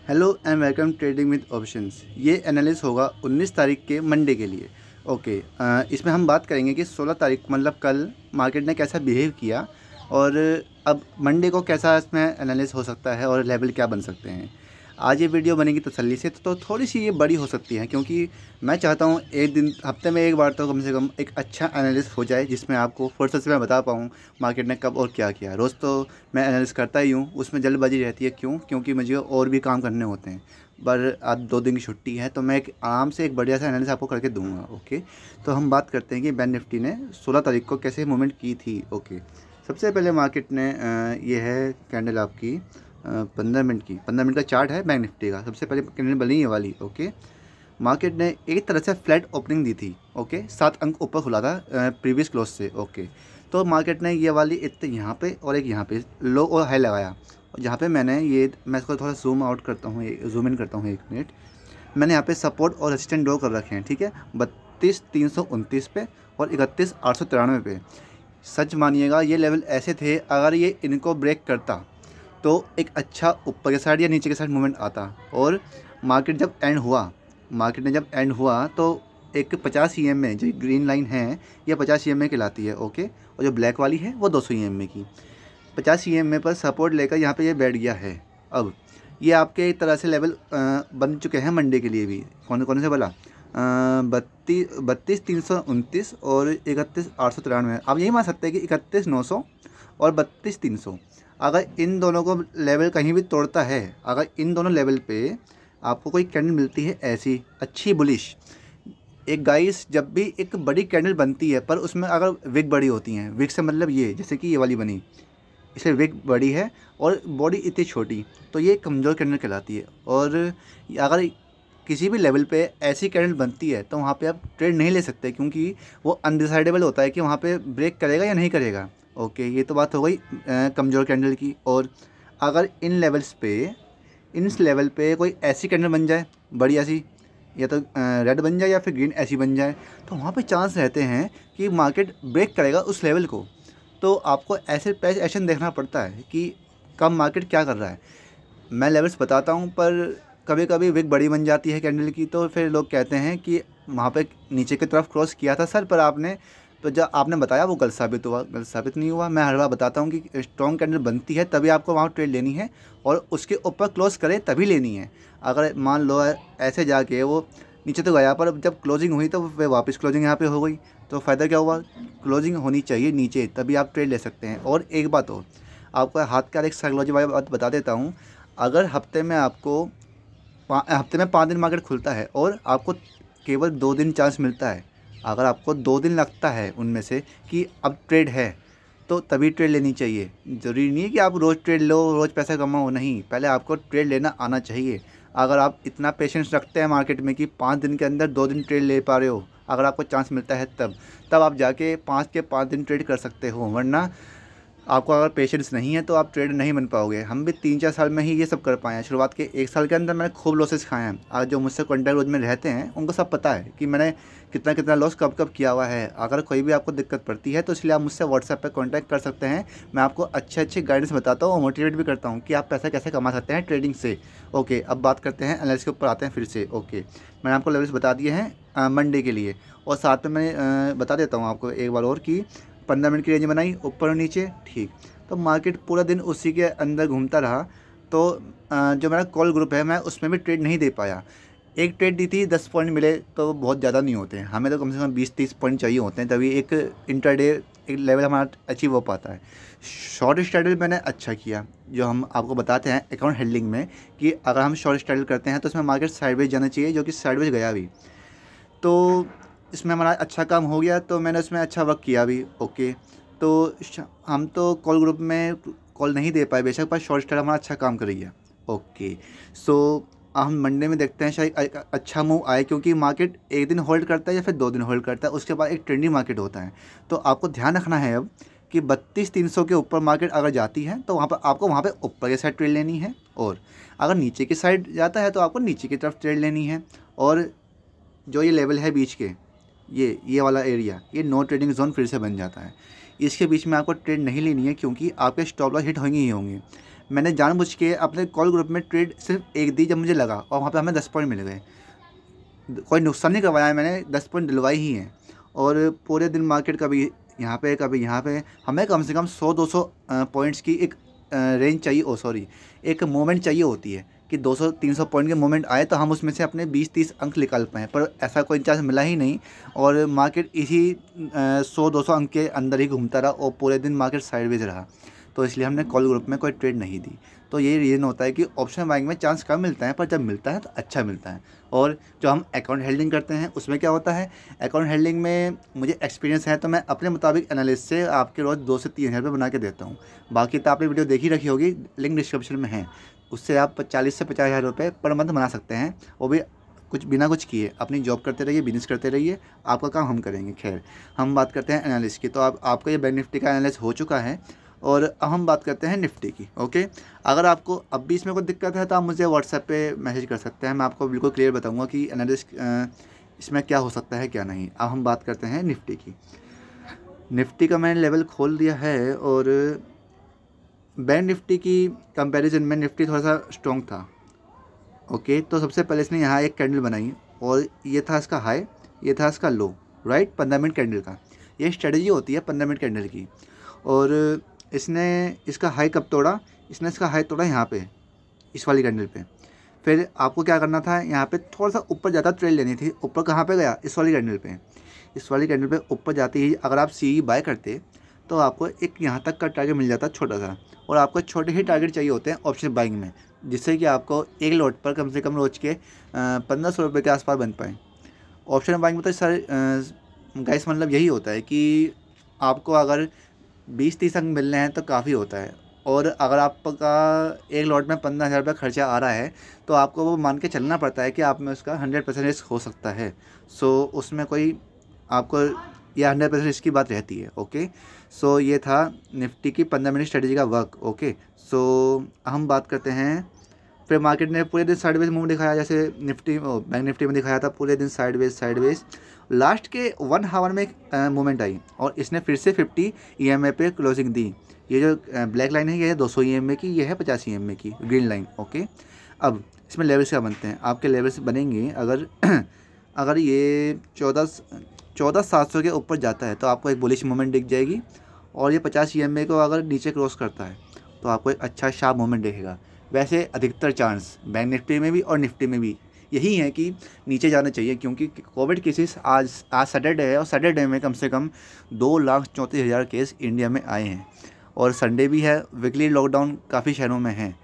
Hello and welcome trading with options. ये analysis होगा 19 तारीख के मंडे के लिए। ओके, इसमें हम बात करेंगे कि 16 तारीख मतलब कल मार्केट ने कैसा बिहेव किया और अब मंडे को कैसा इसमें एनालिसिस हो सकता है और लेवल क्या बन सकते हैं। आज ये वीडियो बनेगी तसल्ली से, तो थोड़ी सी ये बड़ी हो सकती है क्योंकि मैं चाहता हूँ एक दिन हफ्ते में एक बार तो कम से कम एक अच्छा एनालिसिस हो जाए जिसमें आपको फुर्सत से मैं बता पाऊँ मार्केट ने कब और क्या किया। रोज़ तो मैं एनालिसिस करता ही हूँ, उसमें जल्दबाजी रहती है। क्यों? क्योंकि मुझे और भी काम करने होते हैं। पर आज 2 दिन की छुट्टी है तो मैं एक आराम से एक बढ़िया सा एनालिसिस आपको करके दूंगा। ओके, तो हम बात करते हैं कि बैंक निफ्टी ने 16 तारीख को कैसे मूवमेंट की थी। ओके, सबसे पहले मार्केट ने ये है कैंडल आपकी 15 मिनट का चार्ट है बैंक निफ्टी का। सबसे पहले कैंडल बनी ये वाली। ओके, मार्केट ने एक तरह से फ्लैट ओपनिंग दी थी। ओके, 7 अंक ऊपर खुला था प्रीवियस क्लोज से। ओके, तो मार्केट ने ये वाली एक यहाँ पे और एक यहाँ पे लो और हाई लगाया। और जहाँ पे मैं इसको थोड़ा जूम आउट करता हूँ, जूम इन करता हूँ 1 मिनट। मैंने यहाँ पे सपोर्ट और रेजिस्टेंस ड्रॉ कर रखे हैं, ठीक है, 32,329 पे और 31,893 पे। सच मानिएगा ये लेवल ऐसे थे, अगर ये इनको ब्रेक करता तो एक अच्छा ऊपर के साइड या नीचे के साइड मूवमेंट आता। और मार्केट ने जब एंड हुआ तो एक 50 EMA जो ग्रीन लाइन है ये 50 EMA कहलाती है। ओके, और जो ब्लैक वाली है वो 200 EMA की। 50 EMA पर सपोर्ट लेकर यहाँ पे ये बैठ गया है। अब ये आपके एक तरह से लेवल बन चुके हैं मंडे के लिए भी। कौन कौन से बोला? 32,329 और 31,893। आप यही मान सकते हैं कि 31,900 और 32,300। अगर इन दोनों को लेवल कहीं भी तोड़ता है, अगर इन दोनों लेवल पे आपको कोई कैंडल मिलती है ऐसी अच्छी बुलिश, एक गाइस जब भी एक बड़ी कैंडल बनती है पर उसमें अगर विग बड़ी होती हैं, विग से मतलब ये जैसे कि ये वाली बनी, इसे विग बड़ी है और बॉडी इतनी छोटी, तो ये कमज़ोर कैंडल कहलाती है। और अगर किसी भी लेवल पे ऐसी कैंडल बनती है तो वहाँ पे आप ट्रेड नहीं ले सकते क्योंकि वो अनडिसाइडेबल होता है कि वहाँ पे ब्रेक करेगा या नहीं करेगा। ओके, ये तो बात हो गई कमज़ोर कैंडल की। और अगर इस लेवल पे कोई ऐसी कैंडल बन जाए बढ़िया सी, या तो रेड बन जाए या फिर ग्रीन ऐसी बन जाए, तो वहाँ पे चांस रहते हैं कि मार्केट ब्रेक करेगा उस लेवल को। तो आपको ऐसे प्राइस एक्शन देखना पड़ता है कि कब मार्केट क्या कर रहा है। मैं लेवल्स बताता हूँ पर कभी कभी विग बड़ी बन जाती है कैंडल की, तो फिर लोग कहते हैं कि वहाँ पे नीचे की तरफ क्रॉस किया था सर, पर आपने तो जब आपने बताया वो गलत साबित हुआ। गलत साबित नहीं हुआ। मैं हर बार बताता हूँ कि स्ट्रॉन्ग कैंडल बनती है तभी आपको वहाँ ट्रेड लेनी है और उसके ऊपर क्लोज करे तभी लेनी है। अगर मान लो ऐसे जाके वो नीचे तो गया पर जब क्लोजिंग हुई तो वह वापस क्लोजिंग यहाँ पे हो गई, तो फ़ायदा क्या हुआ? क्लोजिंग होनी चाहिए नीचे तभी आप ट्रेड ले सकते हैं। और एक बात और, आपको हाथ का एक साइकोलॉजी वाली बात बता देता हूँ। अगर हफ्ते में 5 दिन मार्केट खुलता है और आपको केवल 2 दिन चांस मिलता है, अगर आपको 2 दिन लगता है उनमें से कि अब ट्रेड है, तो तभी ट्रेड लेनी चाहिए। ज़रूरी नहीं है कि आप रोज़ ट्रेड लो, रोज़ पैसा कमाओ, नहीं, पहले आपको ट्रेड लेना आना चाहिए। अगर आप इतना पेशेंस रखते हैं मार्केट में कि 5 दिन के अंदर 2 दिन ट्रेड ले पा रहे हो, अगर आपको चांस मिलता है तब आप जाके 5 के 5 दिन ट्रेड कर सकते हो। वरना आपको अगर पेशेंस नहीं है तो आप ट्रेडर नहीं बन पाओगे। हम भी 3-4 साल में ही ये सब कर पाए हैं। शुरुआत के 1 साल के अंदर मैंने खूब लॉसेस खाए हैं। आज जो मुझसे कॉन्टैक्ट रोज में रहते हैं उनको सब पता है कि मैंने कितना कितना लॉस कब कब किया हुआ है। अगर कोई भी आपको दिक्कत पड़ती है तो इसलिए आप मुझसे व्हाट्सएप पे कांटेक्ट कर सकते हैं। मैं आपको अच्छे अच्छे गाइडेंस बताता हूँ और मोटिवेट भी करता हूँ कि आप पैसा कैसे कमा सकते हैं ट्रेडिंग से। ओके, अब बात करते हैं एनालिसिस के ऊपर आते हैं फिर से। ओके, मैंने आपको लेवल्स बता दिए हैं मंडे के लिए, और साथ में मैं बता देता हूँ आपको एक बार और कि 15 मिनट की रेंज बनाई ऊपर और नीचे, ठीक। तो मार्केट पूरा दिन उसी के अंदर घूमता रहा। तो जो मेरा कॉल ग्रुप है मैं उसमें भी ट्रेड नहीं दे पाया। एक ट्रेड दी थी, 10 पॉइंट मिले तो बहुत ज़्यादा नहीं होते हैं, हमें तो कम से कम 20-30 पॉइंट चाहिए होते हैं तभी एक इंटरडे एक लेवल हमारा अचीव हो पाता है। शॉर्ट स्ट्रैडल मैंने अच्छा किया, जो हम आपको बताते हैं अकाउंट हेल्डिंग में कि अगर हम शॉर्ट स्ट्रैडल करते हैं तो उसमें मार्केट साइडवेज जाना चाहिए, जो कि साइडवेज गया भी। तो इसमें हमारा अच्छा काम हो गया, तो मैंने उसमें अच्छा वर्क किया भी। ओके, तो हम तो कॉल ग्रुप में कॉल नहीं दे पाए बेशक, पर शॉर्ट स्ट्रैडल हमारा अच्छा काम कर रही है। ओके, सो हम मंडे में देखते हैं शायद अच्छा मूव आए, क्योंकि मार्केट एक दिन होल्ड करता है या फिर 2 दिन होल्ड करता है, उसके बाद एक ट्रेंडिंग मार्केट होता है। तो आपको ध्यान रखना है अब कि 32,300 के ऊपर मार्केट अगर जाती है तो वहाँ पर आपको वहाँ पे ऊपर की साइड ट्रेड लेनी है, और अगर नीचे की साइड जाता है तो आपको नीचे की तरफ ट्रेड लेनी है। और जो ये लेवल है बीच के, ये वाला एरिया, ये नो ट्रेडिंग जोन फिर से बन जाता है। इसके बीच में आपको ट्रेड नहीं लेनी है क्योंकि आपके स्टॉप लॉस हिट होंगे ही होंगे। मैंने जानबूझ के अपने कॉल ग्रुप में ट्रेड सिर्फ एक दी जब मुझे लगा, और वहाँ पे हमें 10 पॉइंट मिल गए। कोई नुकसान नहीं करवाया मैंने, 10 पॉइंट दिलवाई ही हैं। और पूरे दिन मार्केट कभी यहाँ पे कभी यहाँ पे, हमें कम से कम 100-200 पॉइंट्स की एक रेंज चाहिए, एक मोमेंट चाहिए होती है कि 200-300 पॉइंट के मोमेंट आए तो हम उसमें से अपने 20-30 अंक निकाल पाएँ, पर ऐसा कोई चांस मिला ही नहीं। और मार्केट इसी 100-200 अंक के अंदर ही घूमता रहा और पूरे दिन मार्केट साइडवेज रहा। तो इसलिए हमने कॉल ग्रुप में कोई ट्रेड नहीं दी। तो ये रीज़न होता है कि ऑप्शन बाइंग में चांस कम मिलता है, पर जब मिलता है तो अच्छा मिलता है। और जो हम अकाउंट हेल्डिंग करते हैं उसमें क्या होता है, अकाउंट हेल्डिंग में मुझे एक्सपीरियंस है, तो मैं अपने मुताबिक एनालिस्ट से आपके रोज़ 2 से 3 हज़ार रुपये बना के देता हूँ। बाकी तो आपने वीडियो देखी रखी होगी, लिंक डिस्क्रिप्शन में है, उससे आप 40 से 50 हज़ार रुपये पर मंथ बना सकते हैं, वो भी कुछ बिना कुछ किए। अपनी जॉब करते रहिए, बिजनेस करते रहिए, आपका काम हम करेंगे। खैर, हम बात करते हैं एनालिस्ट की। तो आपका ये बैंक निफ्टी का एनालिस्ट हो चुका है, और अब हम बात करते हैं निफ्टी की। ओके, अगर आपको अब भी इसमें कोई दिक्कत है तो आप मुझे व्हाट्सएप पे मैसेज कर सकते हैं, मैं आपको बिल्कुल क्लियर बताऊंगा कि एनालिस्ट इसमें क्या हो सकता है क्या नहीं। अब हम बात करते हैं निफ्टी की। निफ्टी का मैंने लेवल खोल दिया है, और बैंक निफ्टी की कंपैरिजन में निफ्टी थोड़ा सा स्ट्रॉन्ग था। ओके, तो सबसे पहले इसने यहाँ एक कैंडल बनाई, और ये था इसका हाई, ये था इसका लो, राइट, 15 मिनट कैंडल का। ये स्ट्रेटजी होती है 15 मिनट कैंडल की। और इसने इसका हाई कब तोड़ा, इसने इसका हाई तोड़ा यहाँ पे, इस वाली कैंडल पे। फिर आपको क्या करना था, यहाँ पे थोड़ा सा ऊपर ज़्यादा ट्रेल लेनी थी। ऊपर कहाँ पे गया, इस वाली कैंडल पे। इस वाली कैंडल पे ऊपर जाते ही अगर आप सी बाय करते तो आपको एक यहाँ तक का टारगेट मिल जाता छोटा सा, और आपको छोटे ही टारगेट चाहिए होते हैं ऑप्शन बाइंग में, जिससे कि आपको एक लॉट पर कम से कम रोज के 1500 रुपये के आसपास बन पाए। ऑप्शन बाइंग में तो सर गाइस मतलब यही होता है कि आपको अगर 20-30 अंक मिलने हैं तो काफ़ी होता है, और अगर आपका एक लॉट में 15,000 रुपये खर्चा आ रहा है तो आपको वो मान के चलना पड़ता है कि आप में उसका 100% रिस्क हो सकता है। सो उसमें कोई आपको ये 100% रिस्क की बात रहती है। ओके, सो ये था निफ्टी की 15 मिनट स्ट्रेटजी का वर्क। ओके, सो हम बात करते हैं, फिर मार्केट ने पूरे दिन साइडवेज मूव दिखाया, जैसे बैंक निफ्टी में दिखाया था पूरे दिन साइडवेज। लास्ट के 1 आवर में एक मूवमेंट आई, और इसने फिर से 50 EMA पे क्लोजिंग दी। ये जो ब्लैक लाइन है ये है 200 EMA की, ये है 50 EMA की ग्रीन लाइन। ओके, अब इसमें लेवल्स क्या बनते हैं, आपके लेवल्स बनेंगे अगर अगर ये 14,700 के ऊपर जाता है तो आपको एक बुलिश मूवमेंट दिख जाएगी, और ये 50 EMA को अगर नीचे क्रॉस करता है तो आपको एक अच्छा शार्प मूवमेंट दिखेगा। वैसे अधिकतर चांस बैंक निफ्टी में भी और निफ्टी में भी यही है कि नीचे जाना चाहिए, क्योंकि कोविड केसेस आज सैटरडे है, और सैटरडे में कम से कम 2,34,000 केस इंडिया में आए हैं, और संडे भी है, वीकली लॉकडाउन काफ़ी शहरों में है।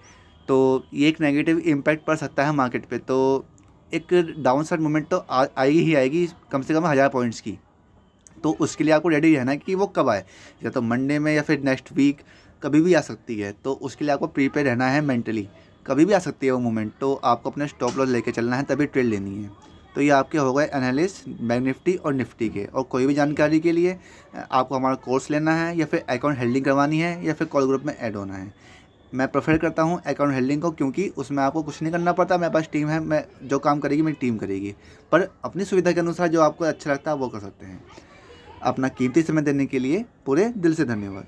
तो ये एक नेगेटिव इम्पैक्ट पड़ सकता है मार्केट पे। तो एक डाउन साइड मूवमेंट तो आएगी ही आएगी, कम से कम 1000 पॉइंट्स की। तो उसके लिए आपको रेडी रहना है कि वो कब आए, या तो मंडे में या फिर नेक्स्ट वीक, कभी भी आ सकती है। तो उसके लिए आपको प्रीपेयर रहना है मेंटली, कभी भी आ सकती है वो मोमेंट। तो आपको अपने स्टॉप लॉस लेके चलना है, तभी ट्रेड लेनी है। तो ये आपके हो गए एनालिस्ट बैंक निफ्टी और निफ्टी के। और कोई भी जानकारी के लिए आपको हमारा कोर्स लेना है, या फिर अकाउंट हेल्डिंग करवानी है, या फिर कॉल ग्रुप में ऐड होना है। मैं प्रेफर करता हूँ अकाउंट हेल्डिंग को, क्योंकि उसमें आपको कुछ नहीं करना पड़ता। मेरे पास टीम है, मैं जो काम करेगी मेरी टीम करेगी, पर अपनी सुविधा के अनुसार जो आपको अच्छा लगता है वो कर सकते हैं। अपना कीमती समय देने के लिए पूरे दिल से धन्यवाद।